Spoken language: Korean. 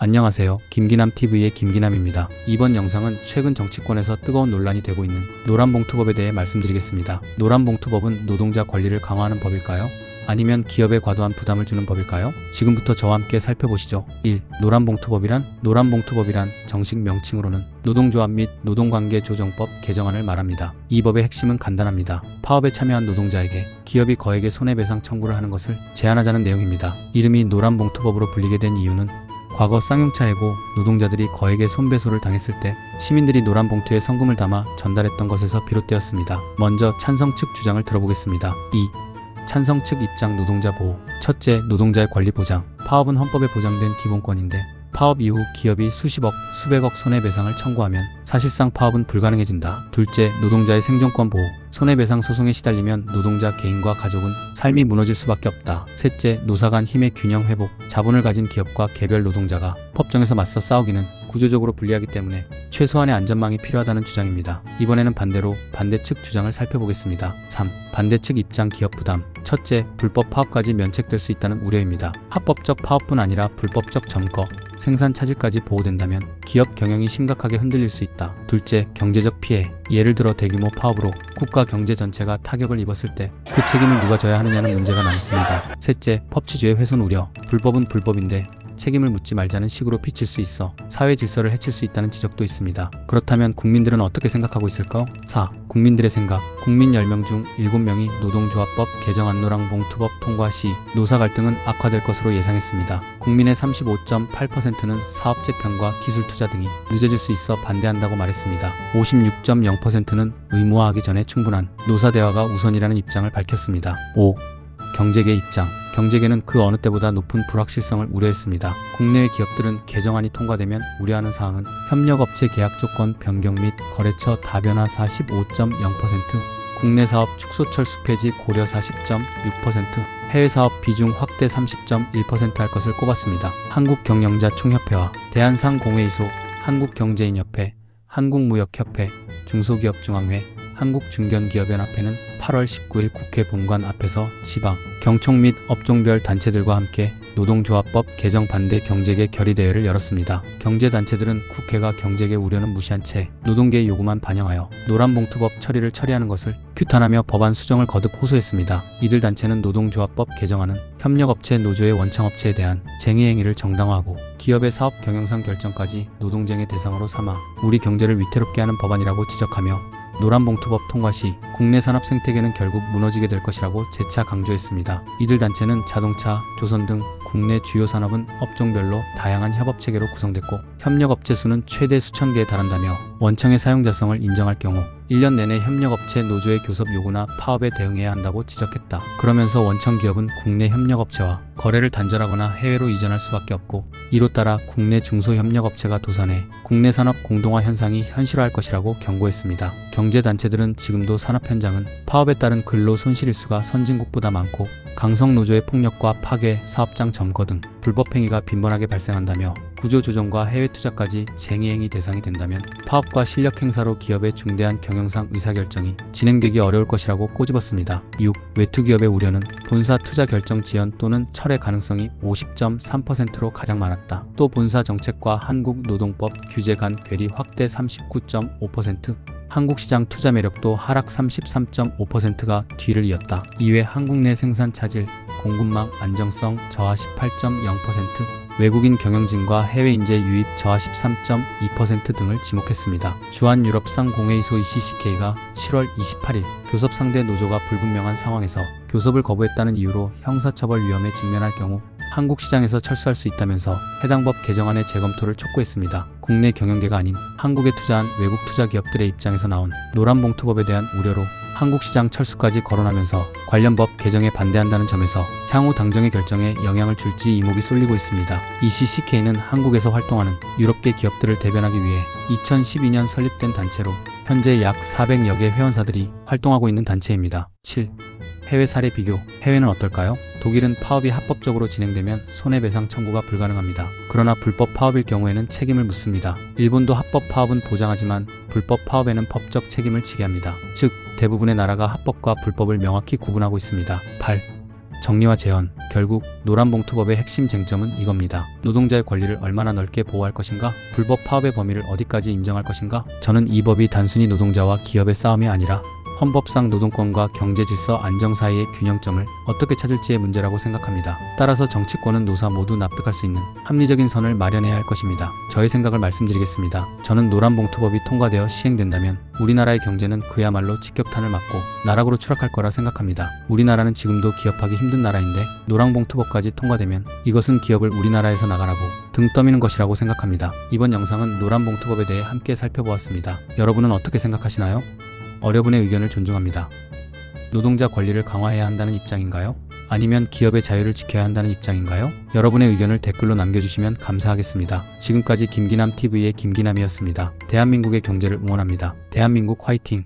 안녕하세요. 김기남TV의 김기남입니다. 이번 영상은 최근 정치권에서 뜨거운 논란이 되고 있는 노란봉투법에 대해 말씀드리겠습니다. 노란봉투법은 노동자 권리를 강화하는 법일까요? 아니면 기업에 과도한 부담을 주는 법일까요? 지금부터 저와 함께 살펴보시죠. 1. 노란봉투법이란 정식 명칭으로는 노동조합 및 노동관계조정법 개정안을 말합니다. 이 법의 핵심은 간단합니다. 파업에 참여한 노동자에게 기업이 거액의 손해배상 청구를 하는 것을 제한하자는 내용입니다. 이름이 노란봉투법으로 불리게 된 이유는 과거 쌍용차 해고 노동자들이 거액의 손배소를 당했을 때 시민들이 노란 봉투에 성금을 담아 전달했던 것에서 비롯되었습니다. 먼저 찬성 측 주장을 들어보겠습니다. 2. 찬성 측 입장 노동자 보호. 첫째, 노동자의 권리 보장. 파업은 헌법에 보장된 기본권인데 파업 이후 기업이 수십억, 수백억 손해배상을 청구하면 사실상 파업은 불가능해진다. 둘째, 노동자의 생존권 보호. 손해배상 소송에 시달리면 노동자 개인과 가족은 삶이 무너질 수밖에 없다. 셋째, 노사 간 힘의 균형 회복. 자본을 가진 기업과 개별 노동자가 법정에서 맞서 싸우기는 구조적으로 불리하기 때문에 최소한의 안전망이 필요하다는 주장입니다. 이번에는 반대로 반대측 주장을 살펴보겠습니다. 3. 반대측 입장 기업 부담. 첫째, 불법 파업까지 면책될 수 있다는 우려입니다. 합법적 파업뿐 아니라 불법적 점거, 생산 차질까지 보호된다면 기업 경영이 심각하게 흔들릴 수 있다. 둘째, 경제적 피해. 예를 들어 대규모 파업으로 국가 경제 전체가 타격을 입었을 때 그 책임을 누가 져야 하느냐는 문제가 남습니다. 셋째, 법치주의 훼손 우려. 불법은 불법인데 책임을 묻지 말자는 식으로 비칠 수 있어 사회 질서를 해칠 수 있다는 지적도 있습니다. 그렇다면 국민들은 어떻게 생각하고 있을까? 4. 국민들의 생각. 국민 10명 중 7명이 노동조합법 개정안 노란봉투법 통과 시 노사 갈등은 악화될 것으로 예상했습니다. 국민의 35.8%는 사업 재편과 기술 투자 등이 늦어질 수 있어 반대한다고 말했습니다. 56.0%는 의무화하기 전에 충분한 노사 대화가 우선이라는 입장을 밝혔습니다. 5. 경제계 입장. 경제계는 그 어느 때보다 높은 불확실성을 우려했습니다. 국내의 기업들은 개정안이 통과되면 우려하는 사항은 협력업체 계약 조건 변경 및 거래처 다변화 45.0%, 국내 사업 축소 철수 폐지 고려 40.6%, 해외 사업 비중 확대 30.1% 할 것을 꼽았습니다. 한국경영자총협회와 대한상공회의소, 한국경제인협회, 한국무역협회, 중소기업중앙회, 한국중견기업연합회는 8월 19일 국회 본관 앞에서 지방, 경총 및 업종별 단체들과 함께 노동조합법 개정 반대 경제계 결의대회를 열었습니다. 경제단체들은 국회가 경제계 우려는 무시한 채 노동계의 요구만 반영하여 노란봉투법 처리를 처리하는 것을 규탄하며 법안 수정을 거듭 호소했습니다. 이들 단체는 노동조합법 개정안은 협력업체 노조의 원청업체에 대한 쟁의 행위를 정당화하고 기업의 사업 경영상 결정까지 노동쟁의 대상으로 삼아 우리 경제를 위태롭게 하는 법안이라고 지적하며 노란봉투법 통과 시 국내 산업 생태계는 결국 무너지게 될 것이라고 재차 강조했습니다. 이들 단체는 자동차, 조선 등 국내 주요 산업은 업종별로 다양한 협업체계로 구성됐고 협력업체 수는 최대 수천 개에 달한다며 원청의 사용자성을 인정할 경우 1년 내내 협력업체 노조의 교섭 요구나 파업에 대응해야 한다고 지적했다. 그러면서 원청 기업은 국내 협력업체와 거래를 단절하거나 해외로 이전할 수밖에 없고 이로 따라 국내 중소협력업체가 도산해 국내 산업 공동화 현상이 현실화할 것이라고 경고했습니다. 경제단체들은 지금도 산업 현장은 파업에 따른 근로 손실 일수가 선진국보다 많고 강성노조의 폭력과 파괴, 사업장 점거 등 불법행위가 빈번하게 발생한다며 구조조정과 해외 투자까지 쟁의행위 대상이 된다면 파업과 실력 행사로 기업의 중대한 경영상 의사결정이 진행되기 어려울 것이라고 꼬집었습니다. 6. 외투기업의 우려는 본사 투자 결정 지연 또는 철회 가능성이 50.3%로 가장 많았다. 또 본사 정책과 한국노동법 규제 간 괴리 확대 39.5%, 한국시장 투자 매력도 하락 33.5%가 뒤를 이었다. 이외 한국 내 생산 차질, 공급망 안정성 저하 18.0%, 외국인 경영진과 해외 인재 유입 저하 13.2% 등을 지목했습니다. 주한유럽상공회의소 ECCK가 7월 28일 교섭 상대 노조가 불분명한 상황에서 교섭을 거부했다는 이유로 형사처벌 위험에 직면할 경우 한국 시장에서 철수할 수 있다면서 해당 법 개정안의 재검토를 촉구했습니다. 국내 경영계가 아닌 한국에 투자한 외국 투자 기업들의 입장에서 나온 노란봉투법에 대한 우려로 한국 시장 철수까지 거론하면서 관련 법 개정에 반대한다는 점에서 향후 당정의 결정에 영향을 줄지 이목이 쏠리고 있습니다. ECCK는 한국에서 활동하는 유럽계 기업들을 대변하기 위해 2012년 설립된 단체로 현재 약 400여 개 회원사들이 활동하고 있는 단체입니다. 7. 해외 사례 비교. 해외는 어떨까요? 독일은 파업이 합법적으로 진행되면 손해배상 청구가 불가능합니다. 그러나 불법 파업일 경우에는 책임을 묻습니다. 일본도 합법 파업은 보장하지만 불법 파업에는 법적 책임을 지게 합니다. 즉, 대부분의 나라가 합법과 불법을 명확히 구분하고 있습니다. 8. 정리와 재현, 결국 노란봉투법의 핵심 쟁점은 이겁니다. 노동자의 권리를 얼마나 넓게 보호할 것인가? 불법 파업의 범위를 어디까지 인정할 것인가? 저는 이 법이 단순히 노동자와 기업의 싸움이 아니라 헌법상 노동권과 경제질서 안정 사이의 균형점을 어떻게 찾을지의 문제라고 생각합니다. 따라서 정치권은 노사 모두 납득할 수 있는 합리적인 선을 마련해야 할 것입니다. 저의 생각을 말씀드리겠습니다. 저는 노란봉투법이 통과되어 시행된다면 우리나라의 경제는 그야말로 직격탄을 맞고 나락으로 추락할 거라 생각합니다. 우리나라는 지금도 기업하기 힘든 나라인데 노란봉투법까지 통과되면 이것은 기업을 우리나라에서 나가라고 등 떠미는 것이라고 생각합니다. 이번 영상은 노란봉투법에 대해 함께 살펴보았습니다. 여러분은 어떻게 생각하시나요? 어려분의 의견을 존중합니다. 노동자 권리를 강화해야 한다는 입장인가요? 아니면 기업의 자유를 지켜야 한다는 입장인가요? 여러분의 의견을 댓글로 남겨주시면 감사하겠습니다. 지금까지 김기남TV의 김기남이었습니다. 대한민국의 경제를 응원합니다. 대한민국 화이팅!